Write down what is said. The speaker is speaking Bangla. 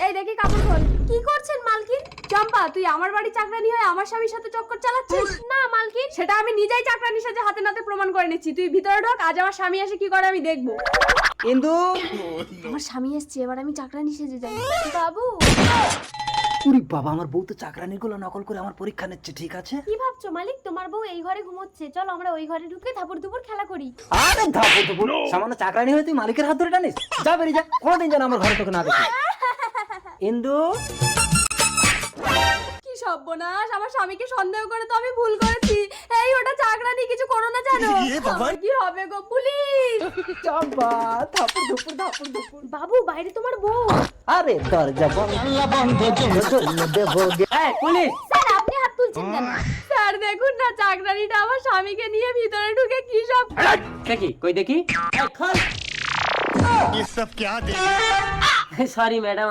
এই দেখি কাপড় খোল। কি করছেন মালকিন? চম্পা, তুই আমার বাড়ি চাকরানি হয়ে আমার স্বামীর সাথে চক্কর চালাচ্ছিস? না মালকিন, সেটা আমি নিজেই চাকরানির সাথে হাতে নাতে প্রমাণ করে নিচ্ছি। তুই ভিতরে ঢোক, আজ আমার স্বামী এসে কি করে আমি দেখবো। ইন্দু, আমার স্বামী এসছে, এবার আমি চাকরানি সেজে যাই। বাবু, উরি বাবা, আমার বউ তো চাকরানির গুলো নকল করে আমার পরীক্ষা নিচ্ছে। ঠিক আছে, কি ভাবছো মালিক? তোমার বউ এই ঘরে ঘুমোচ্ছে, চলো আমরা ওই ঘরে ঢুকে ধাপড় দুপুর খেলা করি। আরে ধাপু ধুপু, সামান্য চাকরানি হয়ে তুই মালিকের হাত ধরে টানিস? যা বেরিয়ে যা, কোনোদিন যেন আমার ঘরে তোকে না দেখি। ইন্দু, কি সর্বনাশ, আমার স্বামীকে সন্দেহ করে তো আমি ভুল করেছি। এই ওটা চাকরানি, কিছু করো না জানো? আমার কি হবে গো, পুলিশ! চম্পা, ধাপু ধুপু ধাপু ধুপু। বাবু, বাইরে তোমার বউ। আরে দরজা বন্ধ দেবো। এই পুলিশ! স্যার, আপনি হাত তুলছেন কেন? স্যার দেখুন না, চাকরানিটা আমার স্বামীকে নিয়ে ভিতরে ঢুকে কি সব। দেখি কই দেখি। ये सब क्या देख সরি ম্যাডাম,